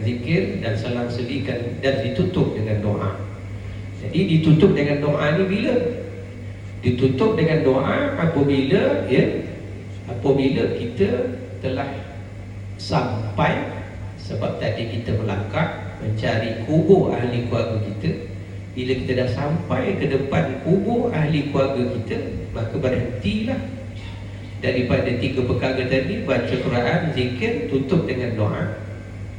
zikir dan selang-selikan dan ditutup dengan doa. Jadi ditutup dengan doa ni bila? Ditutup dengan doa apabila kita telah sampai, sebab tadi kita melangkah mencari kubur ahli keluarga kita. Bila kita dah sampai ke depan kubur ahli keluarga kita, maka berhentilah daripada 3 perkara tadi: baca Quran, zikir, tutup dengan doa.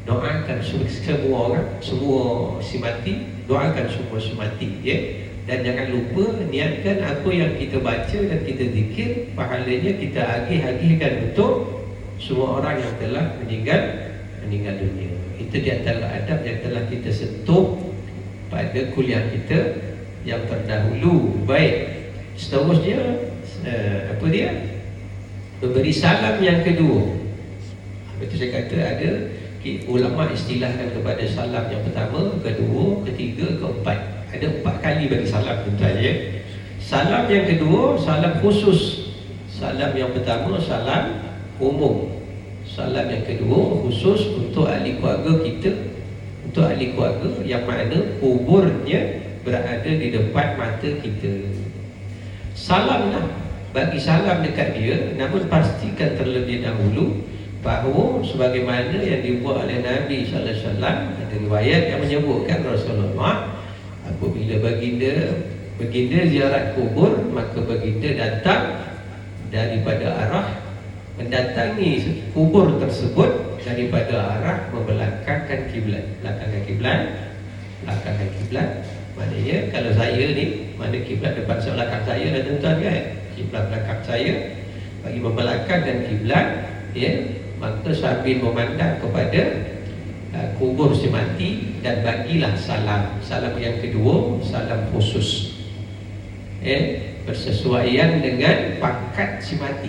Doakan semua orang, semua si mati, doakan semua si mati, ya. Dan jangan lupa niatkan apa yang kita baca dan kita zikir, pahalanya kita agih-agihkan untuk semua orang yang telah meninggal dunia. Itu di antara adab yang telah kita sentuh pada kuliah kita yang terdahulu. Baik, seterusnya memberi salam yang kedua. Itu saya kata ada ulama istilahkan kepada salam yang pertama, kedua, ketiga, keempat. Ada 4 kali bagi salam tuan-tuan, ya. Salam yang kedua, salam khusus. Salam yang pertama, salam umum. Salam yang kedua khusus untuk ahli keluarga kita, untuk ahli keluarga yang mana kuburnya berada di depan mata kita. Salamlah, bagi salam dekat dia, namun pastikan terlebih dahulu bahawa sebagaimana yang dibuat oleh Nabi sallallahu alaihi wasallam, ada riwayat yang menyebutkan Rasulullah apabila baginda ziarah kubur, maka baginda datang daripada arah mendatangi kubur tersebut daripada arah membelakangkan kiblat. Belakangkan kiblat. Maknanya kalau saya ni, mana kiblat depan belakang saya dah tuan-tuan kan? Kiblat belakang saya, bagi membelakangkan kiblat, ya, maka sambil memandang kepada kubur si mati dan bagilah salam. Salam yang kedua, salam khusus, bersesuaian dengan pangkat si mati.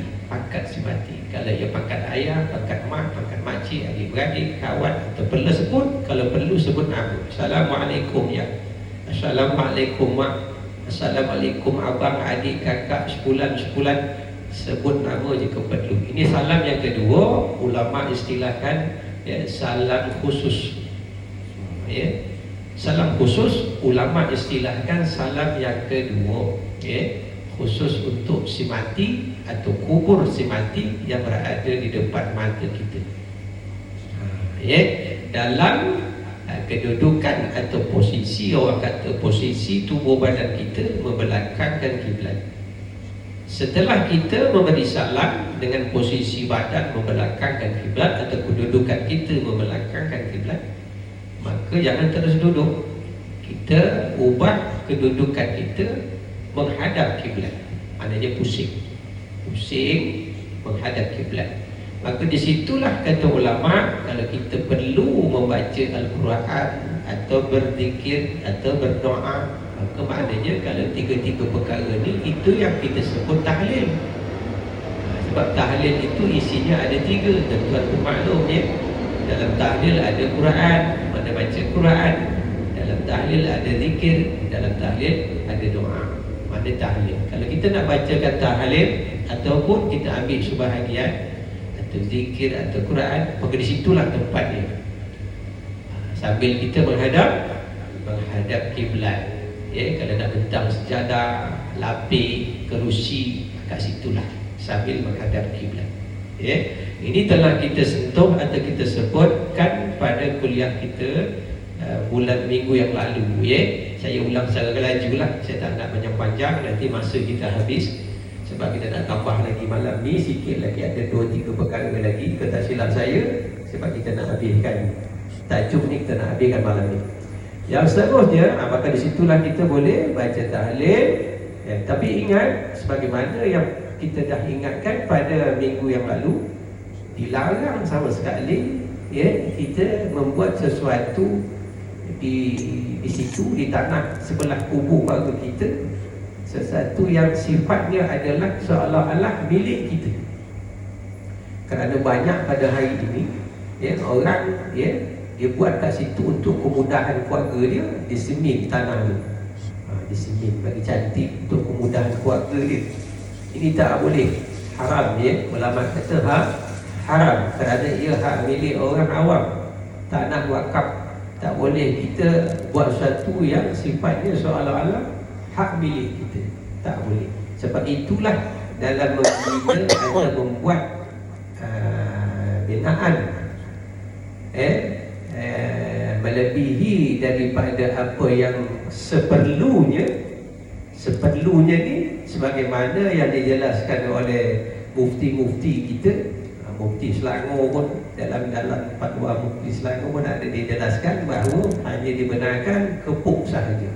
Kalau ia pangkat ayah, pangkat mak, pangkat makcik, adik-beradik, kawan atau perlu sebut, kalau perlu sebut nama. Assalamualaikum ya, Assalamualaikum mak, Assalamualaikum abang, adik, kakak, sepulan, sebut nama jika perlu. Ini salam yang kedua, ulama istilahkan, ya, salam khusus, ya. Salam khusus ulama istilahkan salam yang kedua, ya, khusus untuk si mati atau kubur si mati yang berada di depan mata kita, ya, dalam kedudukan atau posisi, orang kata posisi tubuh badan kita membelakangkan kiblat. Setelah kita memberi salam dengan posisi badan membelakangkan kiblat atau kedudukan kita membelakangkan kiblat, maka jangan terus duduk. Kita ubah kedudukan kita menghadap kiblat. Maknanya pusing menghadap kiblat. Maka disitulah kata ulama, kalau kita perlu membaca Al-Quran atau berzikir atau berdoa, maka maknanya kalau 3 perkara ni, itu yang kita sebut tahlil. Sebab tahlil itu isinya ada 3. Tuan-tuan pun maklum, ya. Dalam tahlil ada Quran, mana baca Quran. Dalam tahlil ada zikir, dalam tahlil ada doa. Mana tahlil. Kalau kita nak bacakan tahlil ataupun kita ambil sebahagian atau zikir atau Quran, maka di situlah tempatnya. Sambil kita menghadap kiblat. Ya, kalau nak bentang sejadah, lapik, kerusi, kat situlah sambil menghadap kiblat. Ya, ini telah kita sentuh atau kita sebutkan pada kuliah kita bulan minggu yang lalu. Ya, saya ulang secara laju lah, saya tak nak panjang-panjang, nanti masa kita habis. Sebab kita nak tambah lagi malam ni sikit lagi, ada 2-3 perkara lagi, kata silap saya, sebab kita nak habiskan tajuk ni, kita nak habiskan malam ni. Yang seterusnya, maka disitulah kita boleh baca tahlil, ya. Tapi ingat, sebagaimana yang kita dah ingatkan pada minggu yang lalu, dilarang sama sekali, ya, kita membuat sesuatu di situ, di tanah sebelah kubur keluarga kita, sesuatu yang sifatnya adalah seolah-olah milik kita. Kerana banyak pada hari ini, ya, orang, ya, dia buat kat situ untuk kemudahan keluarga dia, disemin tanah ni, disemin bagi cantik untuk kemudahan keluarga dia. Ini tak boleh, haram, ya. Ulama kata haram kerana ia hak milik orang awam. tanah wakaf. Tak boleh kita buat sesuatu yang sifatnya seolah-olah hak milik kita. Tak boleh. Sebab itulah dalam membina atau membuat binaan melebihi daripada apa yang seperlunya ni, sebagaimana yang dijelaskan oleh mufti-mufti kita. Mufti Selangor pun dalam fatwa Mufti Selangor pun ada dijelaskan bahawa hanya dibenarkan kepuk sahaja.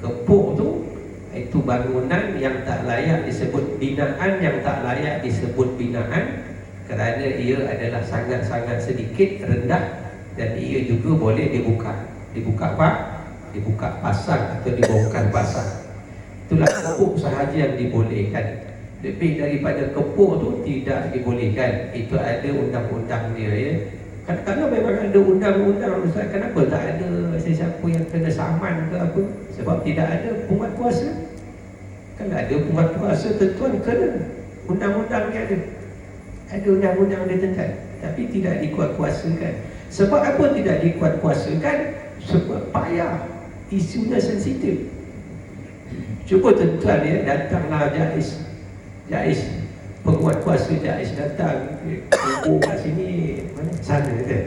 Kepuk tu itu bangunan yang tak layak disebut binaan, yang tak layak disebut binaan kerana ia adalah sangat-sangat sedikit, rendah, dan ia juga boleh dibuka apa? Dibuka pasang atau dibongkar pasang. Itulah kepuk sahaja yang dibolehkan. Lebih daripada kepuk tu tidak dibolehkan. Itu ada undang-undang dia, ya. Kalau memang ada undang-undang, Ustaz, kenapa tak ada sesiapa yang kena saman ke apa? Sebab tidak ada penguat kuasa. Kalau ada penguat kuasa, tentuan kena. Undang-undang dia ada. Ada undang-undang dia tentang, tapi tidak dikuat-kuasakan. Sebab apa tidak dikuat-kuasakan? Sebab payah, isunya sensitif. Cuba tuan-tuan, ya, datanglah Jais, penguat kuasa Jais datang kumpul kat sini, mana? Sana kan?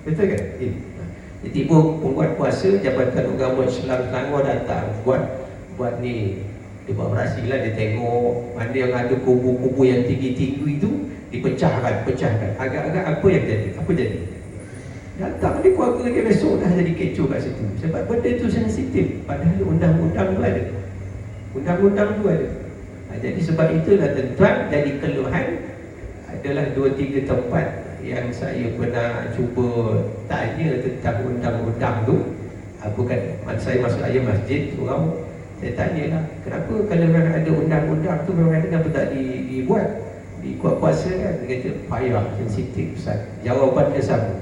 Betul kan? Tiba-tiba penguat kuasa Jabatan Agama Islam Selangor datang buat ni. Dia buat berhasil lah, dia tengok mana yang ada kubu-kubu yang tinggi-tinggi itu dipecahkan. Agak-agak apa yang jadi? Apa jadi? Datang dia, keluarga dia besok dah jadi kecoh kat situ. Sebab benda itu sensitif. Padahal undang-undang tu ada. Undang-undang tu ada. Jadi sebab itulah tuan-tuan, jadi keluhan adalah 2-3 tempat yang saya pernah cuba tanya tentang undang-undang tu. Bukan saya masuk aja masjid orang, saya tanyalah, kenapa kalau memang ada undang-undang tu memang ada, kenapa tak dibuat, dikuat-kuasa kan? Dia kata payah, sensitif, Ustaz. Jawapan dia sama.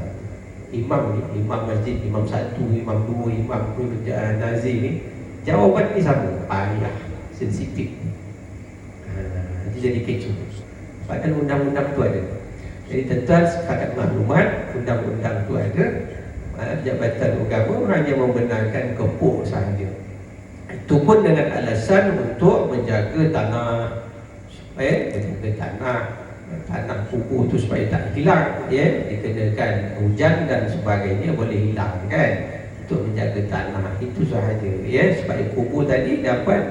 Imam masjid, imam 1, imam 2, imam nazir ni, jawapan ni sama, payah, sensitif. Jadi kecoh. Padahal undang-undang tu ada. Jadi tuan-tuan, setakat maklumat, undang-undang tu ada. Jabatan Agama hanya membenarkan kepuk sahaja. Itu pun dengan alasan untuk menjaga tanah, supaya menjaga tanah kubur tu supaya tak hilang, ya. Dikenakan hujan dan sebagainya boleh hilang kan. Untuk menjaga tanah itu sahaja, ya, supaya kubur tadi dapat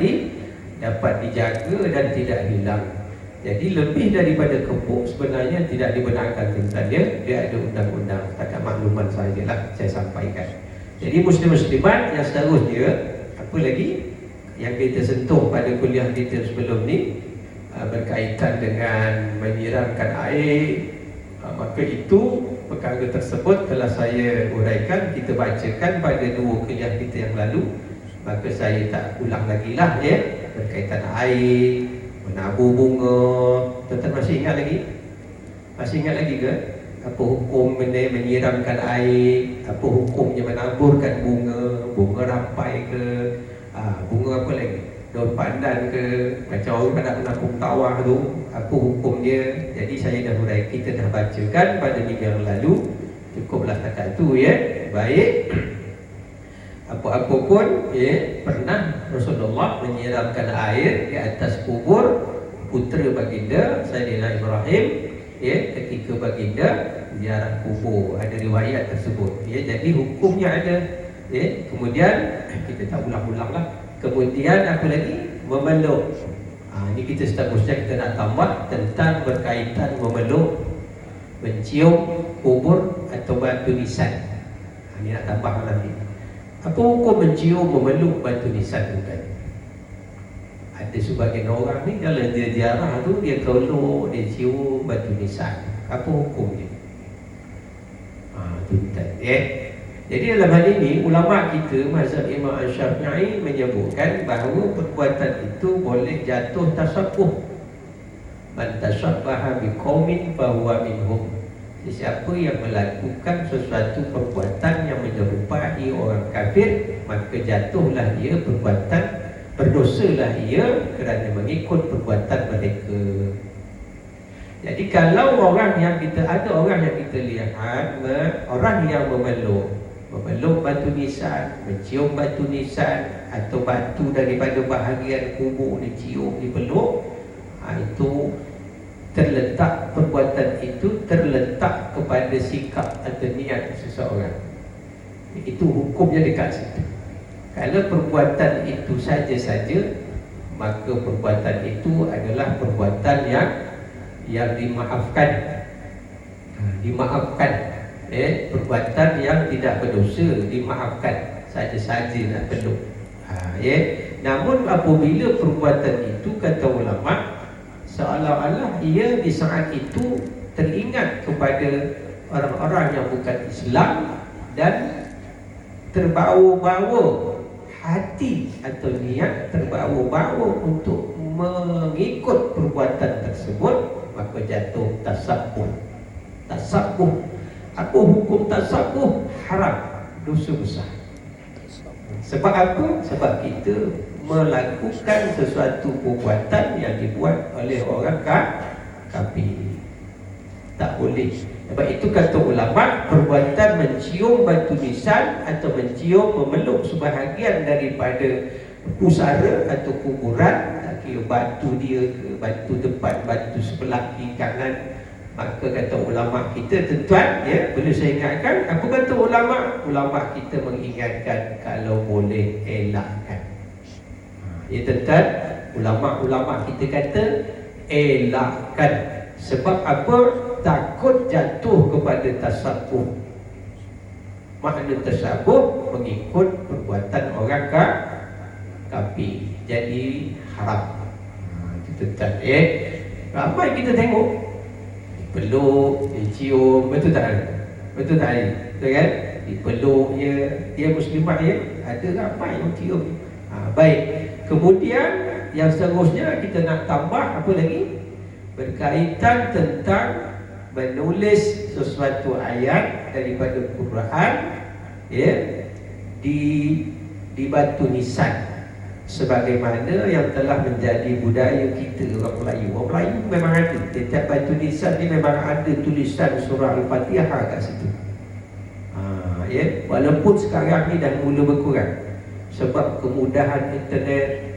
dijaga dan tidak hilang. Jadi lebih daripada kepuk sebenarnya tidak dibenarkan tentang dia ada undang-undang. Setakat makluman sahajalah saya sampaikan. Jadi muslim-muslimat yang seterusnya, apa lagi yang kita sentuh pada kuliah kita sebelum ni, berkaitan dengan menyiramkan air, maka itu perkara tersebut telah saya uraikan, kita bacakan pada 2 kuliah kita yang lalu. Maka saya tak ulang lagi lah, ya, berkaitan air, menabur bunga. Tuan-tuan masih ingat lagi? Masih ingat lagi ke? Apa hukum menyiramkan air? Apa hukumnya menaburkan bunga rampai ke? Bunga apa lagi? Daun pandan ke? Macam orang nak menabung tawar tu, apa hukum dia? Jadi saya dah urai, kita dah bacakan pada minggu yang lalu. Cukuplah setakat tu, ya. Baik. Apa-apa pun, ya, pernah Rasulullah menyiramkan air di atas kubur putera baginda Sayyidina Ibrahim, ya, ketika baginda ziarah kubur. Ada riwayat tersebut, ya. Jadi hukumnya ada, ya. Kemudian kita tak ulang-ulang lah. Kemudian apa lagi? Memeluk. Ini kita seterusnya kita nak tambah tentang berkaitan memeluk, mencium kubur atau batu nisan. Ini nak tambah lagi. Apa hukum mencium, memeluk batu nisan tu kan? Ada sebagian orang ni kalau dia ziarah tu, dia tolong, dia cium batu nisan. Apa hukumnya? Tu kan, Jadi dalam hal ini, ulama kita mazhab Imam Syafi'i menyebutkan bahawa perbuatan itu boleh jatuh tasabbuh. Man tasabbaha biqaumin fahuwa minhum. Siapa yang melakukan sesuatu perbuatan yang menyerupai orang kafir, maka jatuhlah ia perbuatan, berdosalah ia kerana mengikut perbuatan mereka. Jadi kalau orang yang kita lihat, orang yang memeluk batu nisan, mencium batu nisan, atau batu daripada bahagian kubur dicium, dipeluk, itu perbuatan itu terletak kepada sikap atau niat seseorang. Itu hukumnya dekat situ. Kalau perbuatan itu saja-saja, maka perbuatan itu adalah perbuatan yang dimaafkan. Perbuatan yang tidak berdosa dimaafkan, saja-saja nak peluk. Namun apabila perbuatan itu, kata ulama, seolah-olah ia di saat itu teringat kepada orang-orang yang bukan Islam dan terbawa-bawa hati atau niat, terbawa-bawa untuk mengikut perbuatan tersebut, maka jatuh tasabbuh. Apa hukum tasabbuh? Haram, dosa besar. Sebab apa? Sebab kita melakukan sesuatu perbuatan yang dibuat oleh orang kafir. Tak boleh. Sebab itu kata ulama, perbuatan mencium batu nisan atau memeluk sebahagian daripada pusara atau kuburan, tak kira batu dia ke, batu depan, batu sebelah kiri kanan, maka kata ulama kita, tuan-tuan, perlu saya ingatkan, apa kata ulama? Ulama kita mengingatkan kalau boleh elakkan. Tuan-tuan, ulama kita kata elakkan. Sebab apa? Takut jatuh kepada tasabbuh. Makna tasabbuh mengikut perbuatan orang kafir, jadi haram. Tuan-tuan, ramai kita tengok dipeluk, dicium, betul tak? Betul kan? Dipeluk dia muslimah, ada ramai yang cium. Baik. Kemudian yang seterusnya kita nak tambah apa lagi? Berkaitan tentang menulis sesuatu ayat daripada Quran di batu nisan, sebagaimana yang telah menjadi budaya kita orang Melayu. Orang Melayu memang ada, setiap batu nisan ni memang ada tulisan surah Al-Fatihah kat situ. Walaupun sekarang ni dah mula berkurang sebab kemudahan internet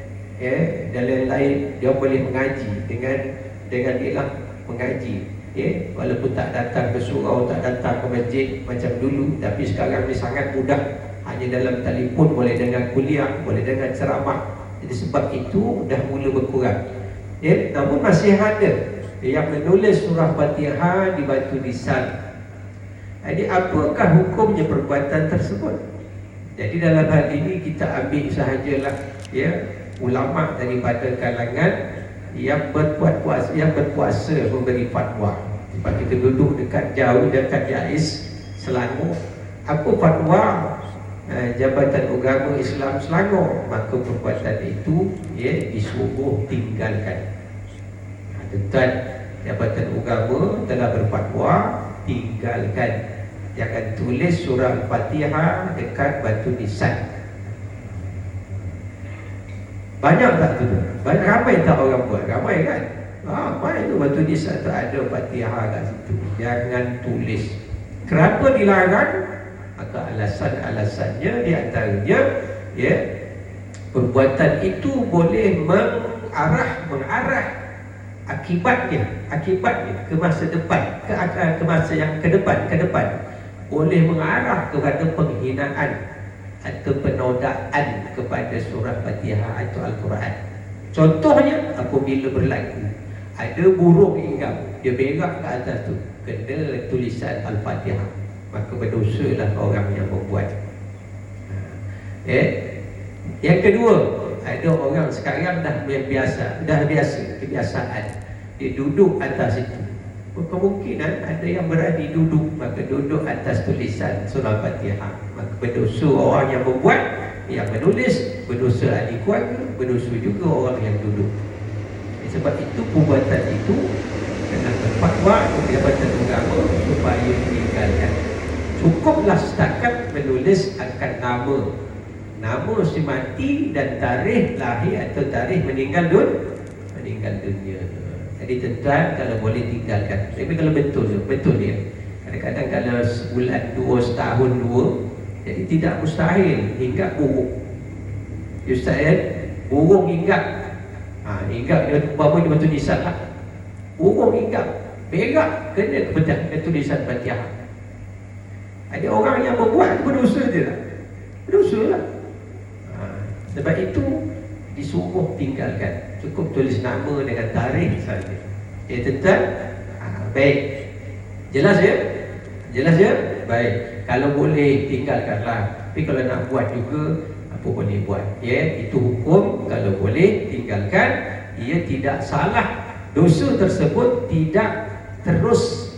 dan lain-lain, dia boleh mengaji dengan dia mengaji, walaupun tak datang ke surau, tak datang ke masjid macam dulu, tapi sekarang ni sangat mudah, hanya dalam telefon boleh dengar kuliah, boleh dengar ceramah. Jadi sebab itu dah mula berkurang. Namun masih ada yang menulis surah Fatihah di batu nisan. Jadi apakah hukumnya perbuatan tersebut? Jadi dalam hal ini kita ambil sahajalah ulama daripada kalangan yang berpuasa memberi fatwa. Sebab kita duduk dekat JAIS Selangor, apa fatwa Jabatan Agama Islam Selangor, maka perbuatan itu disuruh tinggalkan. Tuan, Jabatan Agama telah berfatwa, tinggalkan. Jangan tulis surah Al-Fatihah dekat batu nisan. Banyak tak tu? Banyak, ramai tak orang buat? Ramai kan? Ramai tu batu nisan tu ada Fatihah kat situ. Jangan tulis. Kenapa dilarang? Maka alasan-alasannya di antaranya perbuatan itu boleh mengarah akibatnya ke masa depan, ke masa yang ke depan boleh mengarah kepada penghinaan atau penodaan kepada surah Fatihah atau Al-Quran. Contohnya apabila berlaku ada burung inggap, dia berak ke atas tu, kena tulisan Al-Fatihah, maka berdosalah orang yang membuat. Yang kedua, ada orang sekarang dah biasa kebiasaan, dia duduk atas itu. Kemungkinan ada yang berani duduk, maka duduk atas tulisan surah Fatihah, maka berdosa orang yang membuat, yang menulis, berdosa ahli keluarga, berdosa juga orang yang duduk. Sebab itu perbuatan itu kena berfatwa Jabatan Agama supaya ditinggalkan. Cukuplah setakat menulis akan nama si mati dan tarikh lahir atau tarikh meninggal dunia. Jadi tuan kalau boleh tinggalkan. Tapi kalau betul dia. Kadang-kadang kalau sebulan 2, setahun 2, jadi tidak mustahil hingga burung. Ustaz burung hinggap. Hinggap dia umpama dia betul lisan lah. Burung hinggap, berak kena kebetulan tulisan Fatihah. Ada orang yang membuat berdosa je lah. Berdosa lah. Sebab itu disuruh tinggalkan. Cukup tulis nama dengan tarikh saja. Tuan. Baik. Jelas ya? Jelas ya? Baik. Kalau boleh tinggalkanlah. Tapi kalau nak buat juga, apa boleh buat? Itu hukum. Kalau boleh tinggalkan. Ia tidak salah. Dosa tersebut tidak terus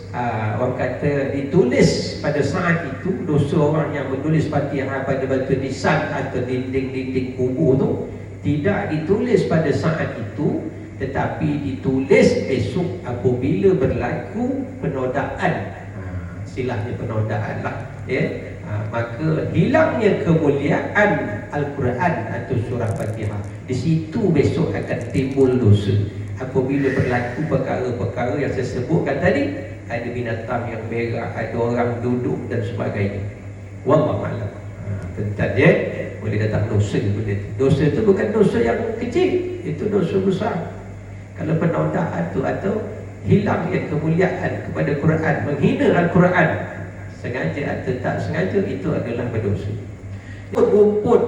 orang kata ditulis pada saat itu. Dosa orang yang menulis Fatihah pada batu nisan atau dinding-dinding kubur tu tidak ditulis pada saat itu, tetapi ditulis besok apabila berlaku penodaan. Silahnya penodaan lah. Maka hilangnya kemuliaan Al-Quran atau surah Fatihah. Di situ besok akan timbul dosa. Apabila berlaku perkara-perkara yang saya sebutkan tadi, ada binatang yang berak, ada orang duduk dan sebagainya. Wallahu a'lam. Tentang boleh datang dosa benda itu. Dosa itu bukan dosa yang kecil, itu dosa besar. Kalau penodaan itu atau hilangnya kemuliaan kepada Quran, menghina Al-Quran, sengaja atau tak sengaja, itu adalah berdosa. Rumput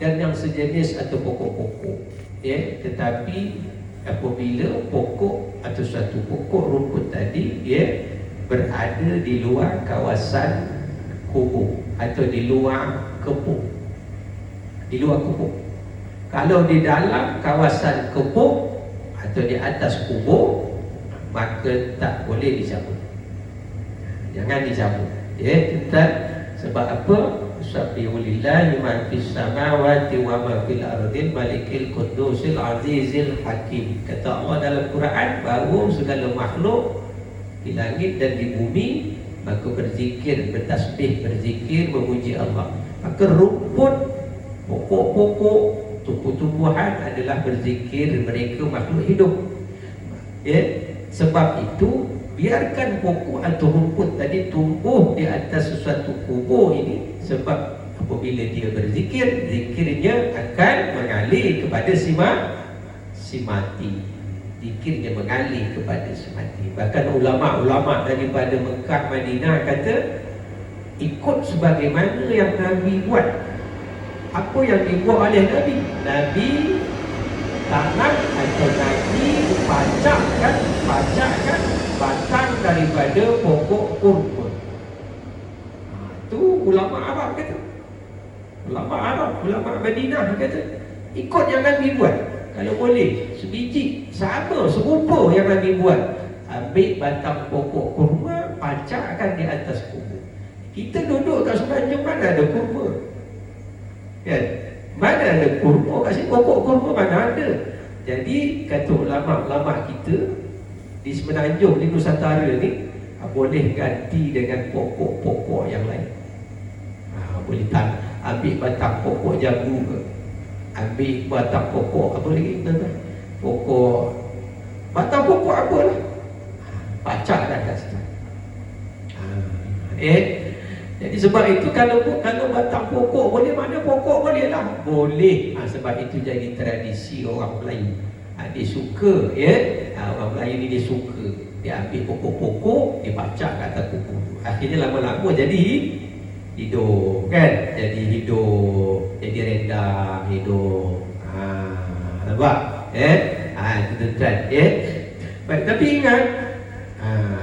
dan yang sejenis atau pokok-pokok, tetapi apabila pokok atau satu pokok rumput tadi berada di luar kawasan kubur atau di luar kebun. Di luar kubur. Kalau di dalam kawasan kubur atau di atas kubur, maka tak boleh dicabut. Jangan dicabut. Tuan. Sebab apa? Sabbihu lillahi ma fis samawati wa ma fil ardil malikil qudusil azizil hakim. Kata Allah dalam Quran, bahawa segala makhluk di langit dan di bumi maka berzikir, bertasbih, berzikir, memuji Allah. Maka rumput, pokok-pokok, tumbuh-tumbuhan adalah berzikir, mereka makhluk hidup. Sebab itu biarkan pokok atau rumput tadi tumbuh di atas sesuatu kubur ini, sebab apabila dia berzikir, zikirnya akan mengalir kepada si mati. Zikirnya mengalir kepada si mati. Bahkan ulama-ulama daripada Mekah, Madinah kata, ikut sebagaimana yang Nabi buat. Apa yang dibuat oleh Nabi? Nabi tanam atau Nabi pacakkan batang daripada pokok kurma. Itu ulama Arab kata. Ulama Madinah kata, ikut yang Nabi buat. Kalau boleh, sebiji, sama, serupa yang Nabi buat. Ambil batang pokok kurma, pacakkan di atas kubur. Kita duduk kat semenanjung, mana ada kurma? Mana ada kurma? Kat sini pokok kurma mana ada? Jadi kata ulama-ulama kita di semenanjung di Nusantara ni, boleh ganti dengan pokok-pokok yang lain. Boleh ambil batang pokok jambu ke, ambil batang pokok apa lagi, batang pokok apa lah, pacakkan kat situ. Jadi sebab itu kalau batang pokok boleh, mana pokok boleh lah, boleh. Sebab itu jadi tradisi orang Melayu. Dia suka, orang Melayu ni dia suka. Dia ambil pokok-pokok, dia pacak kat atas kubur. Akhirnya lama-lama jadi hidup, kan? Jadi hidup, jadi rendang, hidup. Nampak? Itu tuan. Baik, tapi ingat,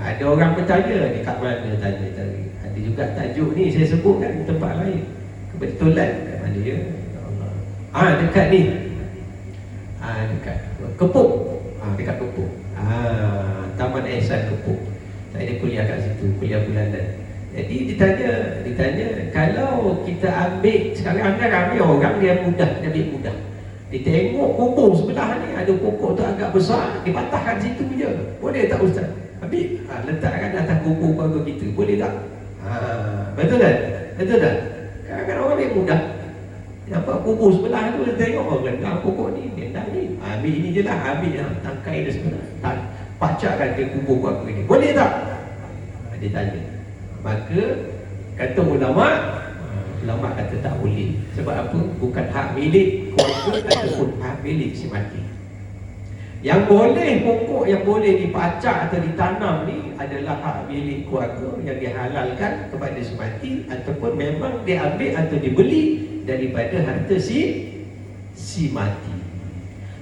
ada orang bertanya, dekat mana tanya tadi? Ada juga tajuk ni saya sebutkan di tempat lain. Kebetulan kat mana ya? Allah. Dekat ni. Dekat Kepung. Dekat Kepung. Taman Ehsan Kepung. Saya kuliah kat situ, kuliah bulanan. Jadi ditanya kalau kita ambil sekarang kan ramai orang dia mudah, dia tengok kubur sebelah ni ada pokok tu agak besar, dia patahkan situ je. Boleh tak Ustaz? Ambil, letakkan atas kubur keluarga kita. Boleh tak? Betul tak? Betul tak? Kadang-kadang orang dia mudah. Nampak kubur sebelah tu, dia tengok, rendang pokok ni, rendang ni. Ambil ini je lah, ambil tangkai dia sebelah. pacakkan ke kubur aku ini, boleh tak? Dia tanya. Maka kata ulama kata tak boleh. Sebab apa? Bukan hak milik keluarga ataupun hak milik si mati. Yang boleh, pokok yang boleh dipacak atau ditanam ni adalah hak milik keluarga yang dihalalkan kepada si mati, ataupun memang diambil atau dibeli daripada harta si mati.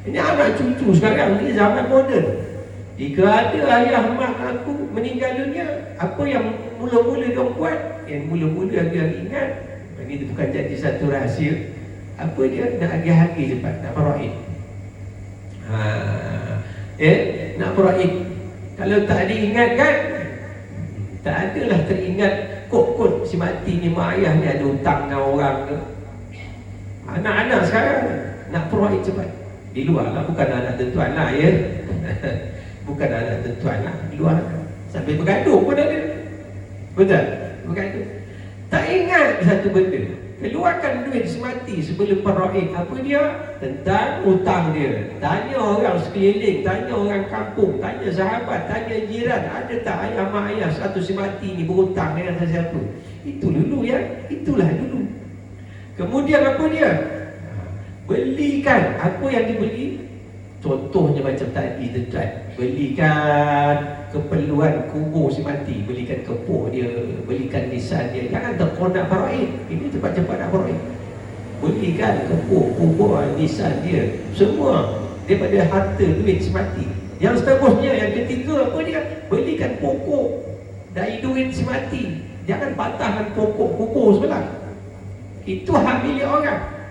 Ini anak cucu sekarang ni zaman moden. Jika ada ayah mak aku meninggal dunia, apa yang mula-mula dia buat? Yang mula-mula dia ingat, ini bukan jadi satu rahsia. Apa dia? Nak agih-agih cepat, nak faraid. Nak faraid. Kalau tak diingatkan, tak adalah teringat kot-kot si mati ni, mak ayah ni ada hutang dengan orang ke. Anak-anak sekarang nak faraid cepat. Di luar lah, bukan anak tentuan lah ya. Bukan anak tentuan lah, di luar sampai bergaduh pun ada. Betul? Bergaduh. Tak ingat satu benda, keluarkan duit semati sebelum faraid. Apa dia? Tentang hutang dia. Tanya orang sekeliling, tanya orang kampung, tanya sahabat, tanya jiran, ada tak ayah mak ayah satu semati ni berhutang dengan siapa? Itu dulu ya, itulah dulu. Kemudian apa dia? Belikan apa yang dibeli. Contohnya macam tadi tuan, belikan keperluan kubur si mati, belikan kepuk dia, belikan nisan dia. Jangan tekor nak faraid, ini cepat-cepat nak faraid. Belikan kepuk, kubur, nisan dia, semua daripada harta duit si mati. Yang seterusnya, yang ketiga apa dia? Belikan pokok dari duit si mati. Jangan patahkan pokok kubur sebelah. Itu hak milik orang.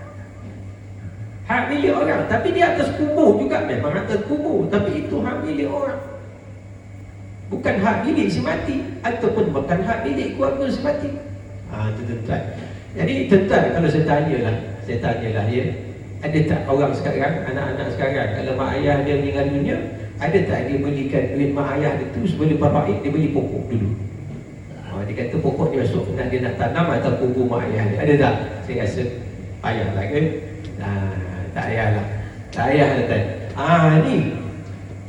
Hak milik orang, tapi di atas kubur juga, memang atas kubur, tapi itu hak milik orang. Bukan hak milik si mati, ataupun bukan hak milik keluarga si mati. Itu tuan. Jadi tuan, kalau saya tanyalah ya, ada tak orang sekarang, anak-anak sekarang, kalau mak ayah dia meninggal dunia, ada tak dia belikan duit mak ayah dia tu sebelum faraid, dia beli pokok dulu. Dia kata pokok dia besok dia nak tanam atau kubur mak ayah dia. Ada tak? Saya rasa payahlah kan? Tak payahlah. Tak payahlah tuan. Ni.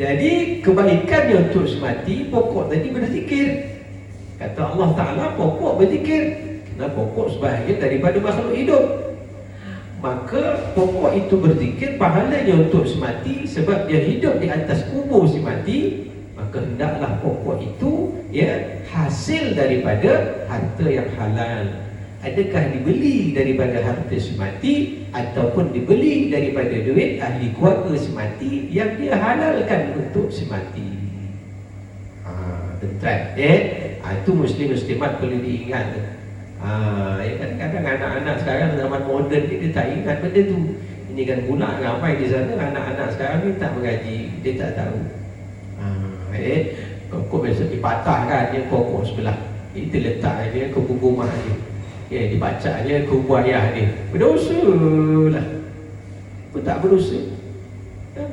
Jadi kebaikannya untuk semati, pokok tadi berzikir. Kata Allah Ta'ala, pokok berzikir. Nah, pokok sebahagian daripada makhluk hidup. Maka pokok itu berzikir, pahalanya untuk semati sebab dia hidup di atas kubur si mati. Maka hendaklah pokok itu ya hasil daripada harta yang halal. Adakah dibeli daripada harta semati ataupun dibeli daripada duit ahli keluarga semati yang dia halalkan untuk semati. Tuan, itu muslim-muslimat perlu diingat. Kadang-kadang anak-anak sekarang zaman moden ni dia tak ingat benda tu. Ini kan pula ramai di sana anak-anak sekarang ni tak mengaji, dia tak tahu. Pokok biasa dipatahkan dia pokok sebelah. Itu letak dia ke kubur mak dia. Dibaca dia kubur ayah dia. Berdosa lah. Pun tak berdosa.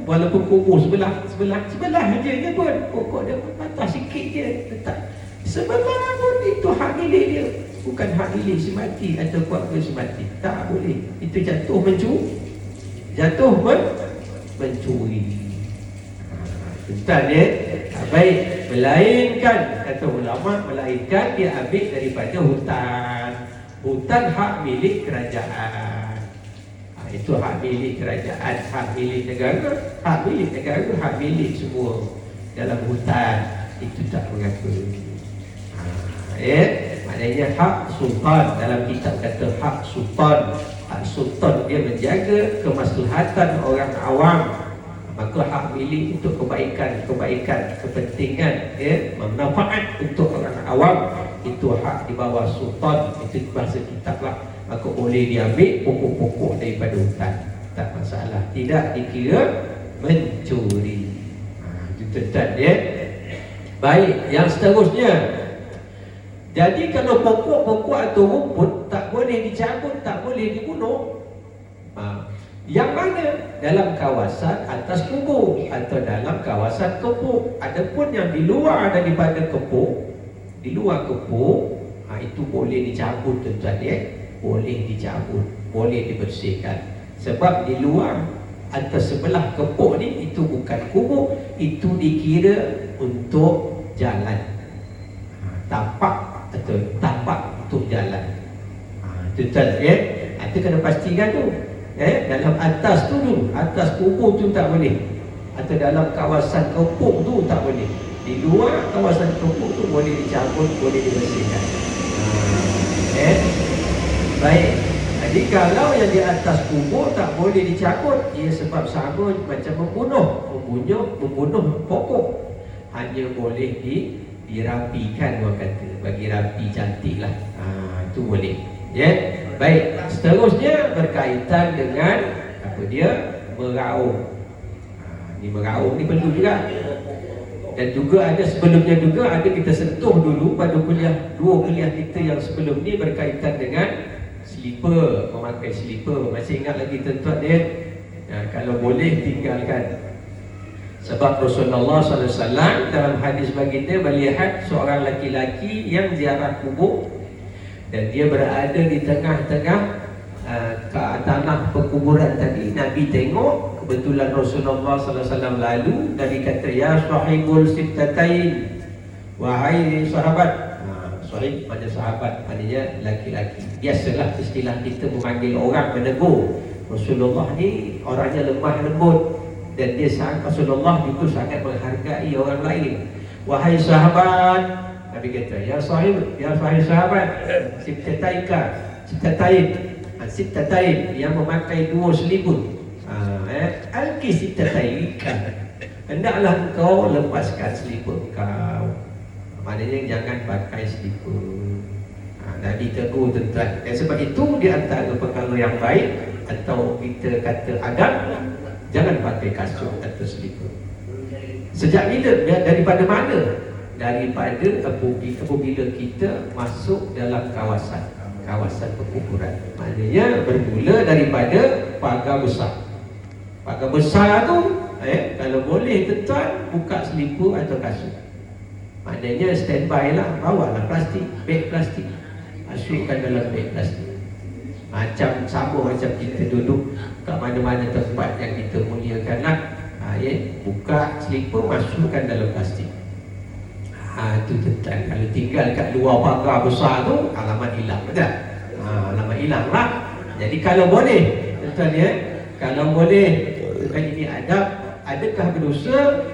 Walaupun kubur sebelah aja dia pun pokok dia patah sikit je letak. Sebelah pun itu hak milik dia. Bukan hak milik si mati atau keluarga si mati. Tak boleh. Itu jatuh mencuri. Betul ya? Baik. Melainkan, kata ulama, melainkan dia ambil daripada hutan. Hutan hak milik kerajaan. Itu hak milik kerajaan, hak milik negara, hak milik semua dalam hutan. Itu tak mengapa. Maknanya hak sultan, dalam kitab kata hak sultan. Hak sultan dia menjaga kemaslahatan orang awam. Maka hak milik untuk kebaikan, kepentingan, manfaat untuk orang awam, itu hak di bawah sultan. Itu bahasa kitab lah. Maka boleh diambil pokok-pokok daripada hutan, tak masalah, tidak dikira mencuri. Itu tuan ya. Baik, yang seterusnya, jadi kalau pokok-pokok atau rumput tak boleh dicabut, tak boleh dibunuh. Yang mana? Dalam kawasan atas kubur atau dalam kawasan kepuk. Adapun yang di luar daripada kepuk, di luar kepuk, itu boleh dicabut tuan-tuan ya. Boleh dicabut, boleh dibersihkan. Sebab di luar atau sebelah kepuk ni, itu bukan kubur, itu dikira untuk jalan. Tapak atau tapak untuk jalan. Itu itu kena pastikan tu. Dalam atas tu dulu, atas kubur tu tak boleh, atau dalam kawasan kepuk tu tak boleh. Di luar kawasan kepuk tu boleh dicabut, boleh dibersihkan. Baik. Jadi kalau yang di atas kubur tak boleh dicabut, ia sebab sama macam membunuh pokok. Hanya boleh dirapikan, orang kata, bagi rapi cantik lah. Itu boleh. Baik. Seterusnya berkaitan dengan apa dia? Meraung. Ni meraung ni perlu juga. Dan juga ada sebelumnya juga ada kita sentuh dulu pada dua kuliah kita yang sebelum ni berkaitan dengan slipper, memakai slipper. Masih ingat lagi tuan-tuan dia? Kalau boleh tinggalkan. Sebab Rasulullah SAW dalam hadis baginda melihat seorang laki-laki yang ziarah kubur, dan dia berada di tengah-tengah tanah perkuburan tadi. Nabi tengok, kebetulan Rasulullah SAW lalu, Nabi kata, ya sahibul sittatain, wahai sahabat. Sahib maknanya sahabat, maknanya laki-laki. Biasalah istilah kita memanggil orang, menegur. Rasulullah ni orangnya lemah lembut, dan dia Rasulullah itu sangat menghargai orang lain. Wahai sahabat, Nabi kata, ya sahabat, sittatain, yang memakai dua selimut. Alki sittataika, hendaklah engkau lepaskan seliput kau. Maknanya jangan pakai seliput. Nabi tegur tuan-tuan. Dan sebab itu di antara perkara yang baik, atau kita kata adab, jangan pakai kasut atau seliput. Sejak bila? Daripada mana? Daripada apabila kita masuk dalam kawasan perkuburan. Maknanya bermula daripada pagar besar. Pagar besar tu kalau boleh tuan, buka seliput atau kasut. Maknanya standby lah, bawalah plastik, beg plastik, masukkan dalam beg plastik. Sama macam kita duduk kat mana-mana tempat yang kita muliakan lah. Buka seliput, masukkan dalam plastik. Itu tuan, kalau tinggal kat luar pagar besar tu, alamat hilang, betul? Alamat hilang lah. Jadi kalau boleh tuan kalau boleh, bukan ini adakah berdosa?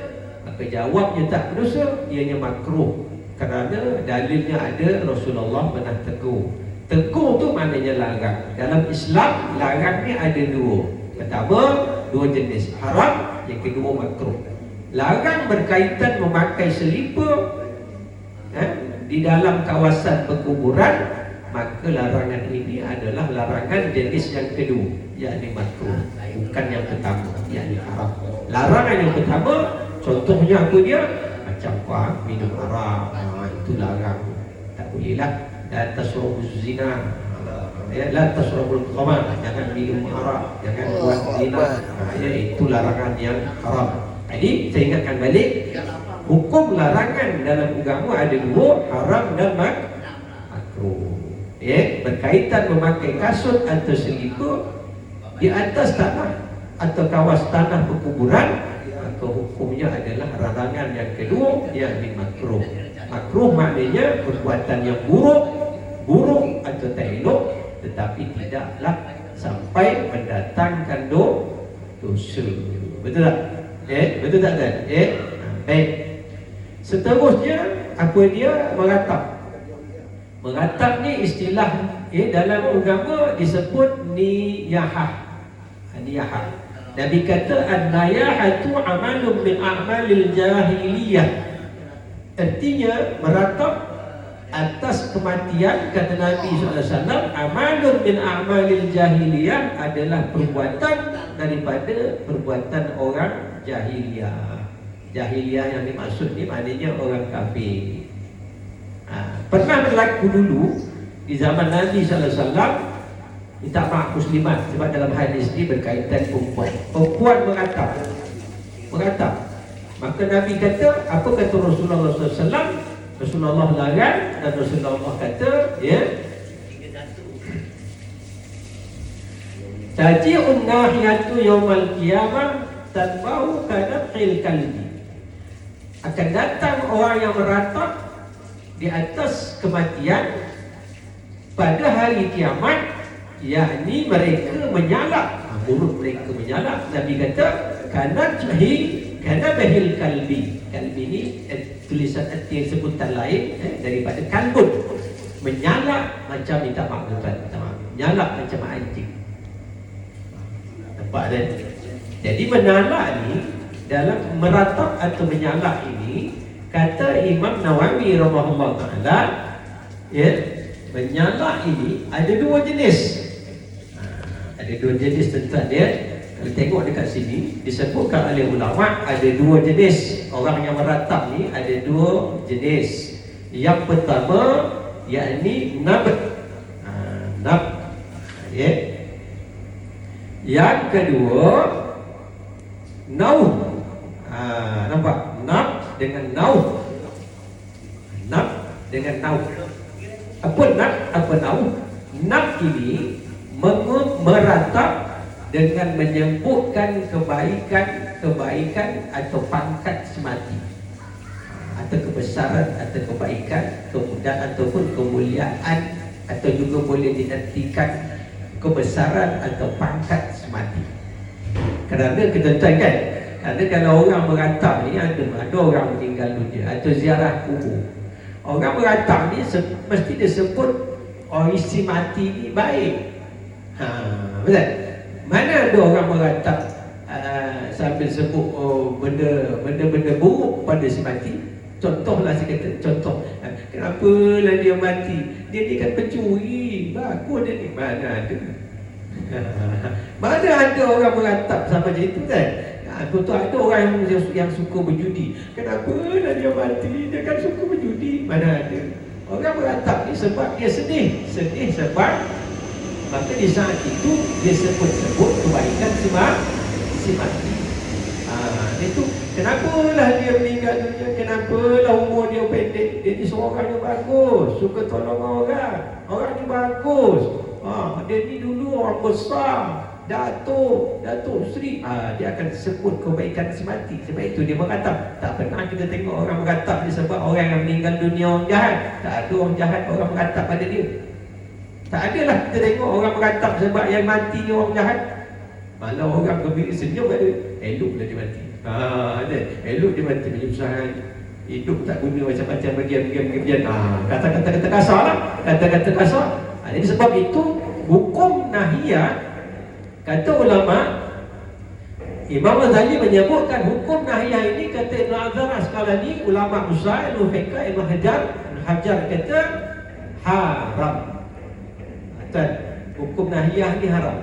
Maka jawabnya tak berdosa, ianya makruh. Kerana dalilnya ada, Rasulullah pernah tegur. Tegur tu maknanya larang. Dalam Islam, larang ni ada dua. Pertama, dua jenis, haram. Yang kedua, makruh. Larang berkaitan memakai selipar di dalam kawasan perkuburan, maka larangan ini adalah larangan jenis yang kedua, yakni makruh, bukan yang pertama, yakni haram. Larangan yang pertama, contohnya apa dia? Macam minum arak, itu larang, tak bolehlah. La tasrabuz zina, la tasrabul khamar, jangan minum arak, jangan buat zina. Itu larangan yang haram. Jadi saya ingatkan balik, hukum larangan dalam agama ada dua, haram dan makruh. Berkaitan memakai kasut atau selipar di atas tanah atau kawasan tanah perkuburan, maka hukumnya adalah larangan yang kedua, yakni makruh. Makruh maknanya perbuatan yang buruk atau tak elok, tetapi tidaklah sampai mendatangkan dosa. Betul tak? Betul tak kan? Baik. Seterusnya apa dia? Meratap ni istilah dalam agama disebut niyahah. Nabi kata an-niyahatu amalun min a'malil jahiliyah. Artinya meratap atas kematian, kata Nabi SAW, amalun min a'malil jahiliyah, adalah perbuatan daripada perbuatan orang jahiliyah. Jahiliyah yang dimaksud ni maknanya orang kafir. Pernah berlaku dulu di zaman Nabi SAW, minta maaf muslimat, sebab dalam hadis ni berkaitan perempuan meratap. Maka Nabi kata, apa kata Rasulullah SAW? Rasulullah larang, dan Rasulullah kata taji'un nahiyatu yaumal qiyamah tanbau kadaqil kalbi. Akan datang orang yang meratap di atas kematian pada hari kiamat, yakni mereka menyalak, mulut mereka menyalak. Nabi kata kana bahil kalbi. Kalbi ini tulisan arti sebutan lain daripada kalbun. Menyalak macam minta maaf tuan, minta maaf. Menyalak macam anjing. Nampak kan? Jadi menyalak ni, dalam meratap atau menyalak ini, kata Imam Nawawi rahimahullah taala, ya, menyalak ini ada dua jenis. Ada dua jenis tuan-tuan dia. Kalau tengok dekat sini disebutkan oleh ulama ada dua jenis orang yang meratap ni, ada dua jenis. Yang pertama yakni nab, ya. Yang kedua nauh. Nampak? Nab dengan nauh. Nab dengan nauh. Apa nab? Apa nauh? Nab ini meratap dengan menyebutkan kebaikan atau pangkat semati, atau kebesaran atau kebaikan, kemudahan ataupun kemuliaan, atau juga boleh diartikan kebesaran atau pangkat semati. Kerana kita tahu kan, kerana kalau orang meratap ni ada orang meninggal dunia atau ziarah kubur, orang meratap ni mesti disebut isi mati ni baik. Betul? Mana ada orang meratap sambil sebut benda-benda buruk pada si mati. Contohlah saya kata, contoh, kenapalah dia mati? Dia ni kan pencuri, bagus dia ni. Mana ada? Mana ada orang meratap sama macam itu kan? Betul, ada orang yang suka berjudi. Kenapalah dia mati? Dia kan suka berjudi. Mana ada? Orang meratap ni sebab dia sedih. Sedih sebab maka di saat itu dia sebut kebaikan si mati. Itu kenapalah dia meninggal dunia, kenapalah umur dia pendek. Dia ni seorang yang bagus, suka tolong orang ni bagus. Dia ni dulu orang besar, Datuk Sri. Dia akan sebut kebaikan si mati. Sebab itu dia meratap. Tak pernah kita tengok orang meratap disebab orang yang meninggal dunia orang jahat. Tak ada orang jahat orang meratap pada dia. Tak adalah kita tengok orang meratap sebab yang mati ni orang jahat. Malah orang gembira senyum kat dia, eloklah dia mati. Elok dia mati menyusahkan. Hidup tak guna macam-macam bagian. Kata-kata kasar lah. Kata-kata kasar. Jadi sebab itu hukum nahiyah, kata ulama, Imam Ghazali menyebutkan hukum nahiyah ini, kata Ibn Azhar Asqalani, ulama besar, Ibn Fiqah, Ibn Hajar kata haram. Hukum nahiyah ni haram.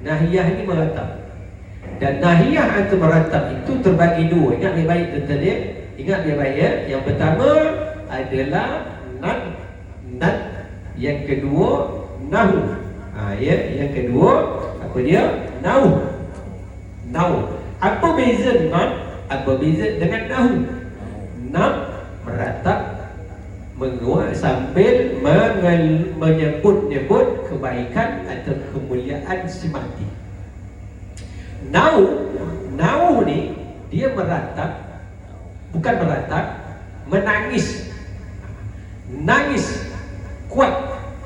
Nahiyah ni meratap. Dan nahiyah atau meratap itu terbagi dua. Ingat baik-baik tentang dia. Ingat dia baik ya. Yang pertama adalah nad. Yang kedua nahu. Yang kedua apa dia? Nauh. Apa beza nad? Apa beza dengan nahu? Nad meratap sambil menyebut-nyebut kebaikan atau kemuliaan si mati. Nauh ni dia meratap, bukan meratap, menangis. Nangis kuat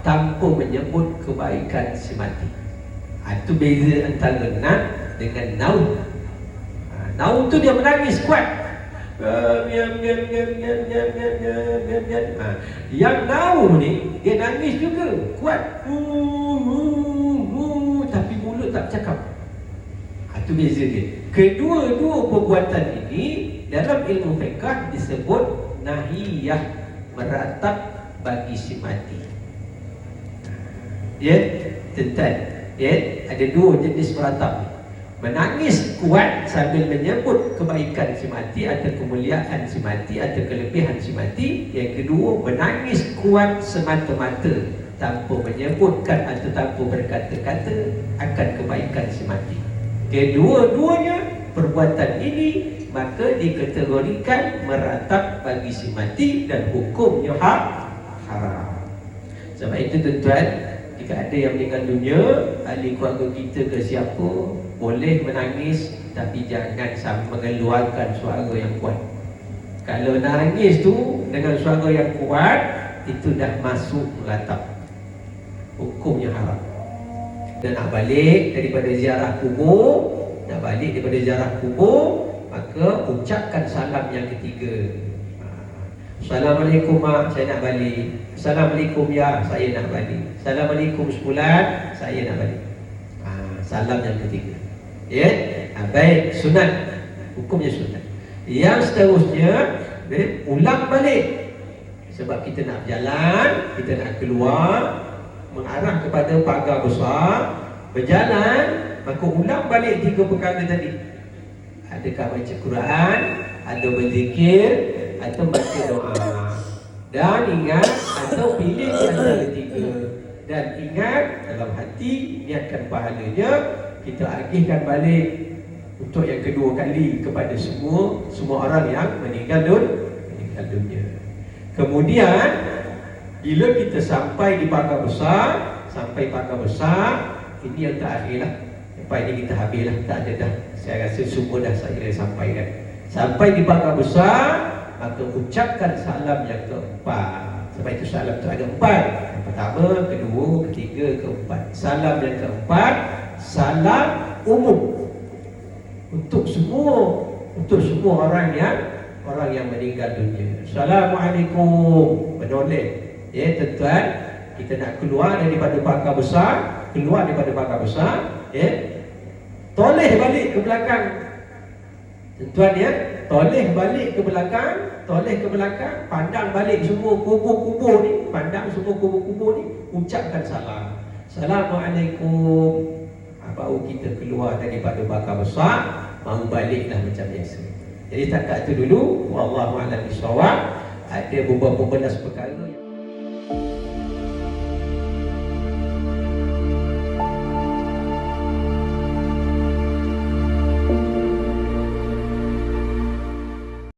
tanpa menyebut kebaikan si mati. Itu beza antara nad dengan nauh. Nauh tu dia menangis kuat. Yang nauh ni dia nangis juga kuat, tapi mulut tak bercakap. Itu beza dia. Kedua-dua perbuatan ini dalam ilmu fiqh disebut nahiyah, meratap bagi si mati. Tentang ada dua jenis meratap. Menangis kuat sambil menyebut kebaikan si mati atau kemuliaan si mati atau kelebihan si mati. Yang kedua, menangis kuat semata-mata tanpa menyebutkan atau tanpa berkata-kata akan kebaikan si mati. Kedua-duanya perbuatan ini maka dikategorikan meratap bagi si mati dan hukumnya haram. Sebab itu tuan-tuan, jika ada yang meninggal dunia, ahli keluarga kita ke siapa, boleh menangis, tapi jangan sampai mengeluarkan suara yang kuat. Kalau nangis tu dengan suara yang kuat, itu dah masuk melatap, hukumnya haram. Dan nak balik daripada ziarah kubur, maka ucapkan salam yang ketiga. Assalamualaikum mak, saya nak balik. Assalamualaikum ya, saya nak balik. Assalamualaikum sebulan, saya nak balik. Salam yang ketiga. Ya, baik, sunat. Hukumnya sunat. Yang seterusnya, ulang balik. Sebab kita nak berjalan, kita nak keluar, mengarah kepada pagar besar, berjalan, maka ulang balik 3 perkara tadi. Adakah baca Quran, ada berzikir, atau baca doa. Dan ingat, atau pilih di antara 3. Dan ingat, dalam hati, niatkan pahalanya, kita agihkan balik untuk yang kedua kali kepada semua orang yang meninggal dunia. Kemudian, bila kita sampai di pagar besar, ini yang terakhir lah. Lepas ini kita habis lah, tak ada dah. Saya rasa semua dah saya sampaikan. Sampai di pagar besar, maka ucapkan salam yang keempat. Sebab itu salam itu ada 4. Yang pertama, kedua, ketiga, keempat. Salam yang keempat, salam umum untuk semua orang yang meninggal dunia. Assalamualaikum, menoleh. Ya, tuan-tuan, kita nak keluar daripada pagar besar, ya. Toleh balik ke belakang. Tuan-tuan ya, toleh ke belakang, pandang balik semua kubur-kubur ni, ucapkan salam. Assalamualaikum. Baru kita keluar daripada pagar besar, baru baliklah macam biasa. Jadi setakat itu dulu. Wallahu a'lam bishawab. Ada beberapa belas perkara yang